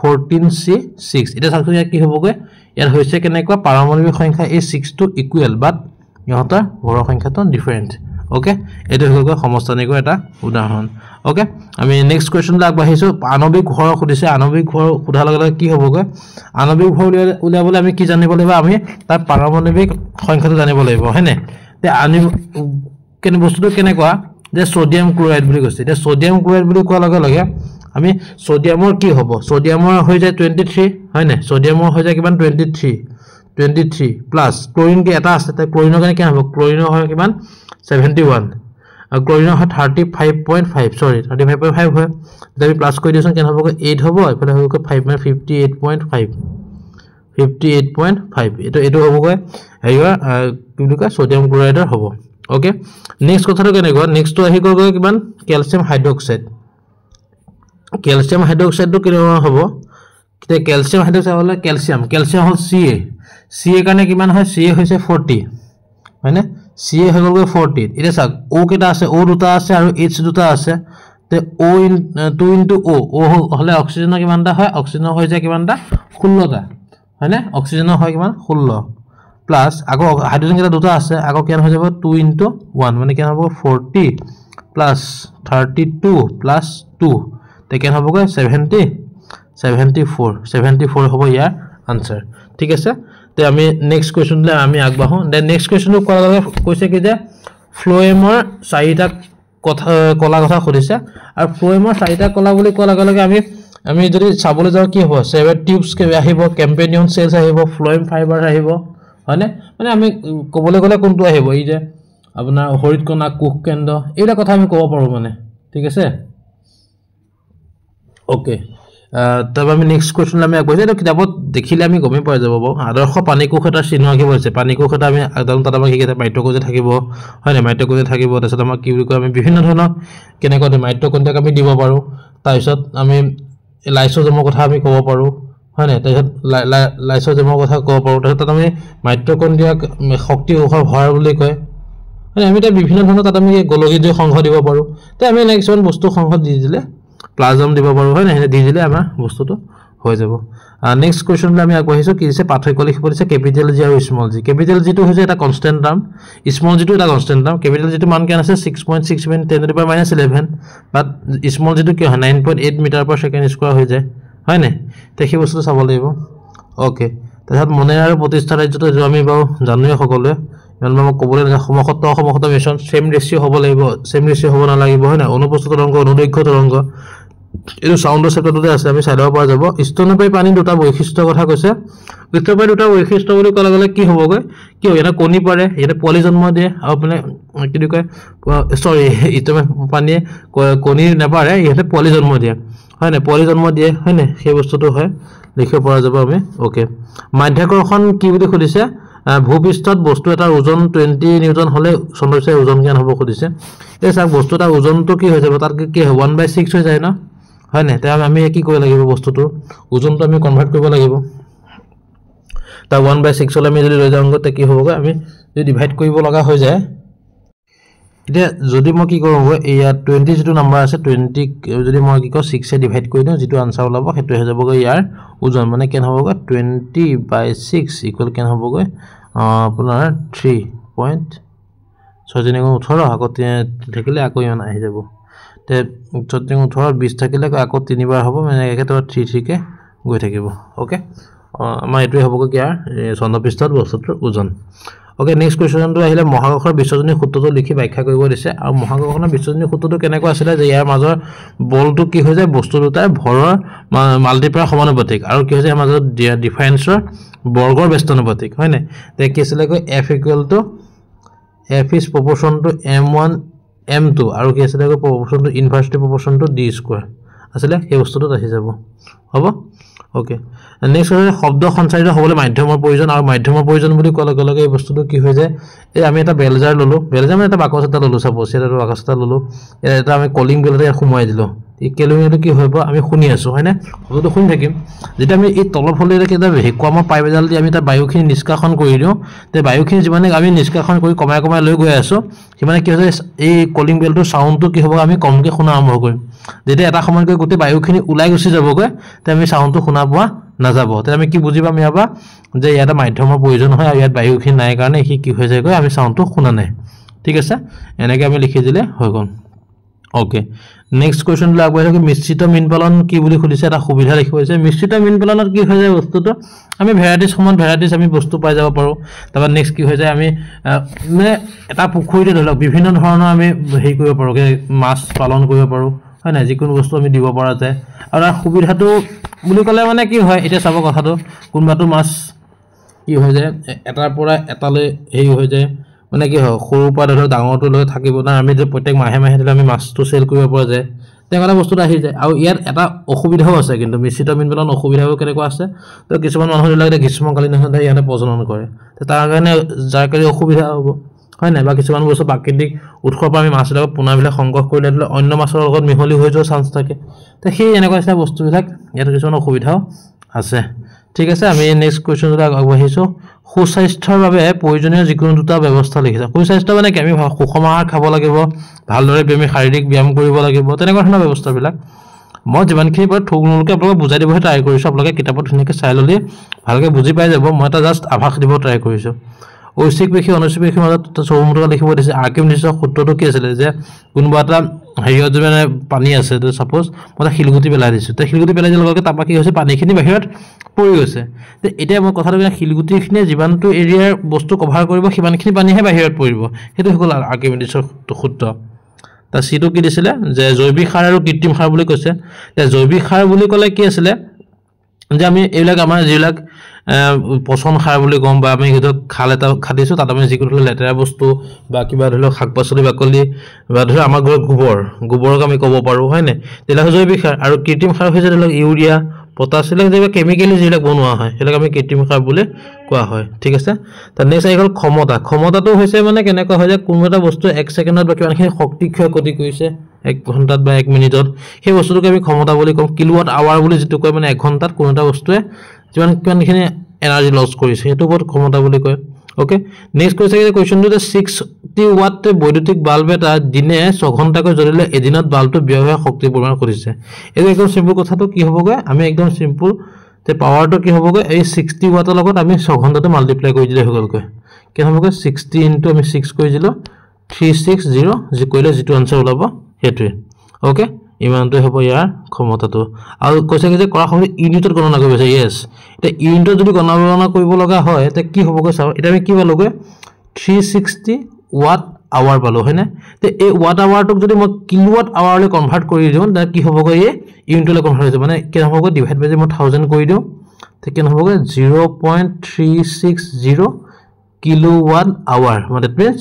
14C6 এটা চাওকচোন ইয়াত কি হ'বগৈ ইয়াত হৈছে কেনেকুৱা পাৰমাণৱিক সংখ্যা এই 6 টো ইকুৱেল বাট ইহঁতৰ ভৰৰ সংখ্যাটো ডিফাৰেন্ট ওকে এটো হ'লগৈ সমস্থানিকৰ এটা উদাহৰণ ওকে আমি নেক্সট কোৱেশ্চনলৈ আগবাঢ়িছো আণৱিক ভৰ খুদিছে আণৱিক ভৰ খুদাৰ লগে লগে কি হ'বগৈ আণৱিক ভৰ উলিয়াবলৈ আমি কি জানিব লাগিব আমি তাৰ পাৰমাণৱিক সংখ্যাটো জানিব লাগিব হয়নে তে কেনে বস্তুটো কেনেকুৱা যে সোডিয়াম ক্লোৰাইড বুলি কৈছে এটা সোডিয়াম ক্লোৰাইড বুলি কোৱাৰ লগে লগে আমি সোডিয়ামৰ কি হ'ব সোডিয়ামৰ হৈ যায় 23 হয় না সোডিয়ামৰ হৈ যায় কিমান 23 প্লাস ক্লোৰিন কি এটা আছে তে ক্লোৰিনৰ কাৰণে কি হ'ব ক্লোৰিনৰ হয় কিমান 71 আৰু ক্লোৰিনৰ হয় 35.5 সৰি 35.5 হয় যদি প্লাস কৰি দিছন কেন হ'ব 8 হ'ব এফালে হ'ব 5 মানে 58.5 এটো হ'বগৈ হেৰিয়া কি বুলি কয় সোডিয়াম ক্লোৰাইডৰ হ'ব ওকে নেক্সট কথাটো কেনেকুৱা নেক্সট তো আহি গ'ল কিমান ক্যালসিয়াম হাইড্ৰক্সাইড তো কিমান হ'ব তে ক্যালসিয়াম হাইড্ৰক্সাইড হলে ক্যালসিয়াম হল Ca কাৰণে কিমান হয় Ca হৈছে 40 হয়নে Ca হৈ গ'ল 40 এটা চাক O কেটা আছে O দুটা আছে আৰু H দুটা আছে তে O 2 into O হলে অক্সিজেনৰ কিমানটা হয় অক্সিজেনৰ হৈ যায় কিমানটা 16টা হয়নে অক্সিজেনৰ হয় কিমান 16 প্লাস আকৌ হাইড্ৰোজেন কেটা দুটা আছে আকৌ কিমান হৈ যাব 2 into 1 মানে কিমান হ'ব 40 প্লাস 32 প্লাস 2 তে কিমান হ'ব 74 হ'ব ইয়াৰ আনসাৰ ঠিক আছে তে আমি নেক্সট কোৱেশ্চনলৈ আমি আগবাঢ়ো দেন নেক্সট কোৱেশ্চনটো কোৱাৰ লগে কৈছে কি যে ফ্লোএমৰ চাৰিটা কলা কথা খুদিছে আৰু ফ্লোএমৰ চাৰিটা কলা বুলি কোৱাৰ লগে আমি যদি চাবলৈ যাওঁ কি হ'ব সেভেন টিউবছ কে আহিব কেম্পেনিয়ন সেলছ আহিব ফ্লোএম ফাইবাৰ আহিব হয়নে মানে আমি ক'বলৈ গ'লে কোনটো আহিব এই যে আপোনাৰ হৰিতকণা কোষ কেন্দ্ৰ এইটা কথা আমি ক'ব পাৰো মানে ঠিক আছে ওকে তবে আমি নেক্সট কোৱেশ্চন আমি আগবাঢ়ি যাওঁ কিতাপত দেখিলে আমি গমে পাই যাব আদৰ্শ পানীকোষ এটা চিহ্ন আঁকিব আছে পানীকোষ এটা আমি একদম তাত আমাক কিটা মাইটকণ্ড্ৰিয়া থাকিব হয় না মাইটকণ্ড্ৰিয়া থাকিব তাৰছত আমাক কি বুলি কয় আমি বিভিন্ন ধৰণৰ কেনেকুৱা মাইটকণ্ড্ৰিয়াক আমি দিব পাৰো তাৰছত আমি লাইসোজমৰ কথা আমি ক'ব পাৰো হয় না তাৰছত লাইসোজমৰ কথা ক'ব পাৰো তাৰছত আমি মাইটকণ্ড্ৰিয়াক শক্তি ভঁৰাল বুলি কয় মানে আমি এটা বিভিন্ন ধৰণৰ তাত আমি গোলকীয় সংঘ দিব পাৰো তে আমি কিছুমান বস্তু সংঘ দি দিলে প্লাজম দিব পাৰো হয় না দি দিলে আমাৰ বস্তুটো হৈ যাব নেক্সট কোৱেশ্চনলৈ আমি আগবাঢ়িছো কি আছে পাৰ্থক্য লিখিব দিছে কেপিটেল জি আৰু স্মল জি কেপিটেল জি টো হৈছে এটা কনস্ট্যান্ট টাৰ্ম স্মল জি টো এটা কনস্ট্যান্ট টাৰ্ম কেপিটেল জি টো মান কিমান আছে 6.67 10 to the power -11 but small G টো কি হয় 9.8 মিটাৰ পাৰ সেকেন্ড স্কয়াৰ হৈ যায় হয় না তে সেই বস্তুটো চাব লাগিব ওকে তাৰছত মনেৰ আৰু প্ৰতিষ্ঠা ৰাজ্যটো যে আমি বাও জানুৱে সকলোৱে ইমান মই ক'বলৈ সমসত্ব মিশ্ৰণ সেম ৰেশিও হ'ব লাগিব সেম ৰেশিও হ'ব না লাগিব হয় না অনুপস্থিত তৰংগ অনুদৈৰ্ঘ্য তৰংগ এটো সাউন্ডৰ চেপ্টাৰটোতে আছে আমি চাইডৰ পৰা যাব স্তনপায়ী পানী দুটা বৈশিষ্ট্য কথা কৈছে স্তনপায়ী দুটা বৈশিষ্ট্য বুলি ক'লে গলে কি হ'বগৈ কি এটা কণী পাৰে এটা পোৱালি জন্ম দিয়ে আৰু মানে কি কয় সৰি স্তনপায়ী পানীয়ে কণী নাপাৰে ইহঁতে পোৱালি জন্ম দিয়ে হয় না পোৱালি জন্ম দিয়ে হয় না সেই বস্তুটো হয় লিখিব পৰা যাব আমি ওকে মাধ্যাকৰ্ষণ কি বুলি খুদিছে ভূপৃষ্ঠত বস্তু এটা ওজন 20 নিউটন হলে চন্দ্ৰচাই ওজন কিমান হ'ব খুদিছে এই চাক বস্তু এটা ওজনটো কি হৈ যাব তাত কি 1/6 হৈ যায় না হয় না তে আমি কি কৰিব লাগিব বস্তুটো ওজনটো আমি কনভাৰ্ট কৰিব লাগিব তা 1/6 হলে আমি যদি লৈ যাওঁগৈ তে কি হ'বগৈ আমি যদি ডিভাইড কৰিব লগা হৈ যায় এতিয়া যদি মই কি কৰোঁ ইয়াত 20 যেটো নাম্বাৰ আছে 20 যদি মই কি কওঁ 6 এ ডিভাইড কৰি দিওঁ যেটো আনসাৰ ওলাব হেতু হৈ যাবগৈ ইয়াৰ ওজন মানে কেন হ'বগৈ 20/6 ইকুৱেল কেন হ'বগৈ আপোনাৰ 3.6 আকৌ থাকিলে আকৌ ইমান আহি যাব তে 18 20 থাকিলে আকৌ তিনিবাৰ হ'ব মানে একেটা 3 কে গৈ থাকিব ওকে আমাৰ এটোই হ'বগৈ ইয়াৰ চন্দ্ৰপৃষ্ঠত বস্তুটোৰ ওজন ওকে নেক্সট কোৱেশ্চনটো আহিলে মহাকৰ্ষৰ বিশ্বজনীন সূত্ৰটো লিখি ব্যাখ্যা কৰিব দিছে আৰু মহাকৰ্ষণৰ বিশ্বজনীন সূত্ৰটো কেনেকুৱা আছিল যে ইয়াৰ মাজৰ বলটো কি হৈ যায় বস্তু দুটাৰ ভৰৰ মাল্টিপ্লায়াৰ সমানুপাতিক আৰু কি হৈ যায় মাজৰ ডিফাৰেন্সৰ বৰ্গৰ ব্যস্তানুপাতিক হয় নাই তে কি আছিল কৈ f is proportion to m1 m2 আৰু কি আছিল কৈ proportion to inversely proportion to d square আসলে এই বস্তুটো আহি যাব হ'ব ওকে নেক্সট হলে শব্দ সঞ্চাৰিত হ'বলৈ মাধ্যমৰ প্ৰয়োজন আৰু মাধ্যমৰ প্ৰয়োজন বুলি ক'লে লগে এই বস্তুটো কি হৈ যায় এই আমি এটা বেলজাৰ ললো বেলজাৰ মানে এটা বাকচ এটা ললো সাপোজ এটা বাকচ এটা ললো এটা আমি কলিং বেলতে সোমাই দিলো এই কেলুমিটো কি হ'ব আমি শুনি আছো হয় না শব্দটো শুনি থাকিম যেটা আমি এই তলৰ ফলেৰে কিটা ভেকুৱামৰ পাইপ এডাল দি আমি তাৰ বায়ুখিনি নিষ্কাশন কৰি দিও তে বায়ুখিনি যিমানে আমি নিষ্কাশন কৰি কমাই কমাই লৈ গৈ আছো সিমানে কি হয় এই কলিং বেলটোৰ সাউণ্ডটো কি হ'ব আমি কমকে শুনা আৰম্ভ কৰিম যেটা এটা সময়কৈ গোটে বায়ুখিনি উলাই গুছি যাবগৈ তে আমি সাউণ্ডটো শুনা পোৱা নাযাব তে আমি কি বুজি পাম ইয়াবা যে ইয়াত মাধ্যমৰ প্ৰয়োজন হয় আৰু ইয়াত বায়ুখিনি নাই কাৰণে কি হৈ যায়গৈ আমি সাউণ্ডটো শুনা নাই ঠিক আছে এনেকৈ আমি লিখি দিলে হৈ গ'ল ওকে নেক্সট কোৱেশ্চন লা আগবাই থাকি মিশ্ৰিত মীন পালন কি বুলি খুলিছে এটা সুবিধা লিখিব আছে মিশ্ৰিত মীন পালনত কি হৈ যায় বস্তুটো আমি ভেৰাইটিজ সমান ভেৰাইটিজ আমি বস্তু পাই যাব পাৰো তাৰপা নেক্সট কি হৈ যায় আমি মানে এটা পুখুৰীতে ধৰক বিভিন্ন ধৰণৰ আমি হেই কৰিব পাৰো মাছ পালন কৰিব পাৰো হয় না যিকোনো বস্তু আমি দিব পৰা যায় আৰু সুবিধাটো বুলি ক'লে মানে কি হয় এটা চাব কথাটো কোনবাটো মাছ কি হৈ যায় এটাৰ পৰা এটালৈ হেই হৈ যায় মানে কি হয় সৰু পৰা ধৰ ডাঙৰটো লৈ থাকিব না আমি যে প্ৰত্যেক মাহে মাহে দিলে আমি মাছটো সেল কৰিব পৰা যায় তেনকা বস্তুটো আহি যায় আৰু ইয়াত এটা অসুবিধাও আছে কিন্তু মিশ্ৰিত মীন পালন অসুবিধাও কেনেকুৱা আছে তো কিছুমান মানুহ লাগে গ্ৰীষ্মকালীন হয় ইয়াতে প্ৰজনন কৰে তো তাৰ কাৰণে যাৰ কাৰণে অসুবিধা হ'ব হয় না বা কিছুমান বস্তু প্ৰাকৃতিক উৎসৰ পৰা আমি মাছ লগত পোনাবিলাক সংগ্ৰহ কৰিলে অন্য মাছৰ লগত মিহলি হৈ যোৱাৰ চান্স থাকে তো সেই এনেকুৱা এটা বস্তুবিলাক ইয়াত কিছুমান অসুবিধাও আছে ঠিক আছে আমি নেক্সট কোৱেশ্চনটো আগবাঢ়িছো সুস্বাস্থ্যৰ বাবে প্ৰয়োজনীয় যিকোনো দুটা ব্যৱস্থা লিখিছে সুস্বাস্থ্য মানে কি আমি সুষম আহাৰ খাব লাগিব ভালদৰে আমি শাৰীৰিক ব্যায়াম কৰিব লাগিব তেনেকুৱা ধৰণৰ ব্যৱস্থাবিলাক মই যিমানখিনি পাৰো থুলমূলকৈ আপোনালোকক বুজাই দিবলৈ ট্ৰাই কৰিছো আপোনালোকে কিতাপত ধুনীয়াকৈ চাই ললি ভালকৈ বুজি পাই যাব মই এটা জাস্ট আভাস দিব ট্ৰাই কৰিছো ঐচ্ছিক পেশী অনৈচ্ছিক পেশীৰ মাজত চৌমুখত লিখিব দিছে আৰ্কিমিডিছৰ সূত্ৰটো কি আছিল যে কোনোবা এটা হেৰিয়ত মানে পানী আছে তো সাপোজ মই শিলগুটি পেলাই দিছো তে শিলগুটি পেলাই দিলে লগে তাপা কি হৈছে পানীখিনি বাহিৰত পৰি গৈছে তে এতিয়া মই কথাটো শিলগুটিখিনি যিমানটো এৰিয়াৰ বস্তু কভাৰ কৰিব সিমানখিনি পানীহে বাহিৰত পৰিব হেতু হ'ল আৰ্কিমিডিছৰ সূত্ৰ তা সিটো কি দিছিলে যে জৈৱিক সাৰ আৰু কৃত্ৰিম সাৰ বুলি কৈছে তে জৈৱিক সাৰ বুলি ক'লে কি আছিলে যে আমি এইবিলাক আমাৰ যিবিলাক পচন সাৰ বুলি কম বা আমি হেতু খাল এটা খাদিছো তাত আমি যিকোনো লেতেৰা বস্তু বা কিবা ধৰিলক শাক-পাচলি বাকলি বা ধৰি আমাৰ গোবৰক আমি ক'ব পাৰো হয় না তেলা জৈৱিক সাৰ আৰু কৃত্ৰিম সাৰ হৈছে ধৰিলক ইউৰিয়া পটাছিয়াম যেবা কেমিক্যালি যিবিলাক বনোৱা হয় হেলক আমি কৃত্ৰিম সাৰ বুলি কোৱা হয় ঠিক আছে তা নেক্সট আইগল ক্ষমতাটো হৈছে মানে কেনেকুৱা হয় যে কোনো এটা বস্তু 1 সেকেন্ডত বা কিমানখিনি শক্তি ক্ষয় কৰিছে 1 ঘণ্টাত বা 1 মিনিটত সেই বস্তুটোকে আমি ক্ষমতা বুলি কম কিলোৱাট আৱাৰ বুলি যেটো কয় মানে 1 ঘণ্টাত কোনো এটা বস্তুৱে কিমানখিনি এনাৰ্জি লস কৰিছে হেতু বহুত ক্ষমতা বুলি কয় ওকে নেক্সট কোৱেশ্চনটো 60 ওয়াট বৈদ্যুতিক বাল্ব এটা দিনে 6 ঘণ্টাকৈ জ্বলিলে এদিনত বাল্বটো ব্যয় শক্তি পৰিমাণ কৰিছে এই একদম সিম্পল কথাটো কি হ'বগৈ আমি একদম সিম্পল তে পাৱাৰটো কি হ'বগৈ এই 60 ওয়াটৰ লগত আমি 6 ঘণ্টাতে মাল্টিপ্লাই কৰি দিলে হৈ গ'লগৈ কি হ'বগৈ 60 ইনটু আমি 6 কৰি দিলো 360 যি কৰিলে যেটো আনসাৰ ওলাব হেতুৱে ওকে ইমানটো হ'ব ইয়াৰ ক্ষমতাটো আৰু কৈছে যে কৰা সময় ইউনিটত গণনা কৰিব আছে ইয়েস এটা ইউনিটত যদি গণনা কৰিব লগা হয় তে কি হ'বগৈ চাও এটা আমি কি পালোগৈ 360 ওয়াট আৱাৰ পালো হয় না তে এই ওয়াট আৱাৰটোক যদি মই কিলোৱাট আৱাৰলৈ কনভাৰ্ট কৰি দিও তে কি হ'বগৈ এই ইউনিটলৈ কনভাৰ্ট হৈ যাব মানে কি হ'বগৈ ডিভাইড বাই মই 1000 কৰি দিও তে কি হ'বগৈ 0.360 কিলোৱাট আৱাৰ মানে দ্যাট মিন্স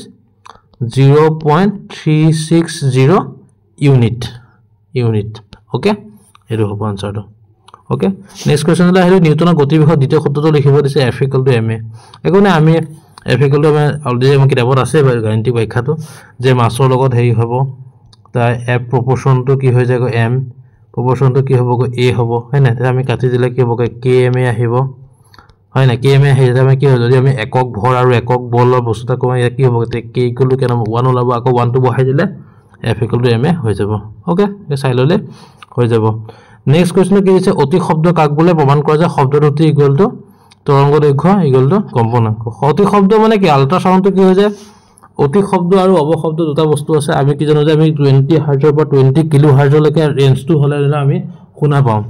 0.360 ইউনিট ওকে এটো হ'ব আনসাৰটো ওকে নেক্সট কোৱেশ্চন লা হেৰি নিউটনৰ গতিবেগৰ দ্বিতীয় সূত্ৰটো লিখিব দিছে F = ma একোনে আমি F = আমি অলৰেডি আমাৰ কিতাপত আছে গাণিতিক ব্যাখ্যাটো যে মাছৰ লগত হেৰি হ'ব তা F প্ৰপোৰ্শনটো কি হৈ যায় m প্ৰপোৰ্শনটো কি হ'ব a হ'ব হয় না আমি কাটি দিলে কি হ'ব kma আহিব হয় না কে এম এ হেৰি আমি কি হয় যদি আমি একক ভৰ আৰু একক বলৰ বস্তুটা কওঁ ইয়াত কি হ'ব কে ইকুৱেল টু কেনে 1 ওলাব আকৌ 1 টো বহাই দিলে f ইকুৱেল টু m এ হৈ যাব ওকে এই চাই ললে হৈ যাব নেক্সট কোৱেশ্চন কি দিছে অতি শব্দ কাক বোলে প্ৰমাণ কৰা যায় শব্দৰ অতি ইকুৱেল টু তৰংগ দৈৰ্ঘ্য ইকুৱেল টু কম্পনাংক অতি শব্দ মানে কি আল্ট্ৰাসাউণ্ডটো কি হৈ যায় অতি শব্দ আৰু অৱশব্দ দুটা বস্তু আছে আমি কি জানো যে আমি 20 হাৰ্জৰ পৰা 20 কিলো হাৰ্জলৈকে ৰেঞ্জটো হলে আমি শুনা পাওঁ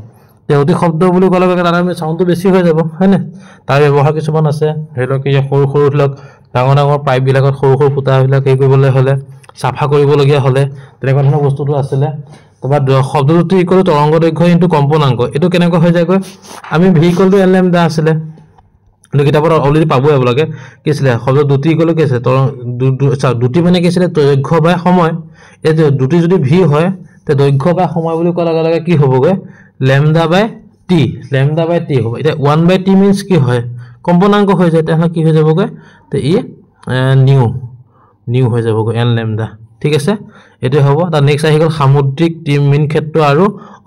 তে অতি শব্দ বুলি ক'লে তাত আমি সাউণ্ডটো বেছি হৈ যাব হয়নে তাৰ ব্যৱহাৰ কিছুমান আছে ধৰি লওক কি সৰু সৰু লক ডাঙৰ ডাঙৰ পাইপ বিলাকত সৰু সৰু ফুটা বিলাক এই কৰিবলৈ হলে সাফা কৰিবলগীয়া হলে তেনেকুৱা ধৰণৰ বস্তুটো আছিলে তবা শব্দটো ইকুৱেল তৰংগ দৈৰ্ঘ্য ইনটু কম্পনাংক এটো কেনেকৈ হৈ যায় আমি v equal to n lambda আছিলে কিতাপত অলৰেডি পাবই আপোনালোকে কি আছিলে শব্দ দুটি ইকুৱেল কি আছে দুটি মানে কি আছিলে দৈৰ্ঘ্য বা সময় এই যে দুটি যদি v হয় তে দৈৰ্ঘ্য বা সময় বুলি কোৱাৰ লগে লগে কি হ'বগৈ lambda by t হ'ব এটা 1 by t means কি হয় কম্পনাংক হৈ যায় তাহলে কি হৈ যাবগৈ তে ই নিউ হৈ যাবগৈ n lambda ঠিক আছে এটো হ'ব তা নেক্সট আহি গল সামুদ্ৰিক মিন ক্ষেত্ৰ আৰু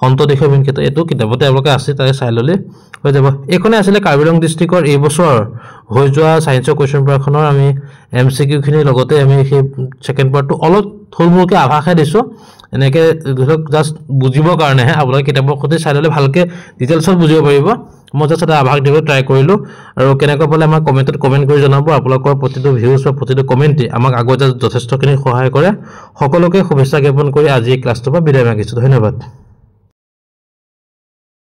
অন্তদেশীয় মিন ক্ষেত্ৰ এটো কিতাপতে আপোনালোকে আছে তাৰে চাই ললে হৈ যাব এখনে আছিল কাৰ্বি আংলং ডিস্ট্ৰিক্টৰ এই বছৰ হৈ যোৱা সায়েন্সৰ কোৱেশ্চন পেপাৰখনৰ আমি এমসিকিউ খিনি লগতে আমি সেই সেকেন্ড পাৰ্টটো অলপ থুলমুলকে আভাসে দিছো এনেকে ধৰক জাস্ট বুজিবৰ কাৰণে আপোনালোকে কিতাপৰ খতে চাই ললে ভালকে ডিটেইলছত বুজিব পাৰিব মই জাস্ট এটা আভাস দিব ট্ৰাই কৰিলো আৰু কেনেকৈ পালে আমাৰ কমেন্টত কমেন্ট কৰি জনাব আপোনালোকৰ প্ৰতিটো ভিউজ বা প্ৰতিটো কমেন্টে আমাক আগতে যথেষ্টখিনি সহায় কৰে সকলোকে শুভেচ্ছা জ্ঞাপন কৰি আজি এই ক্লাছটো পৰা বিদায় মাগিছো ধন্যবাদ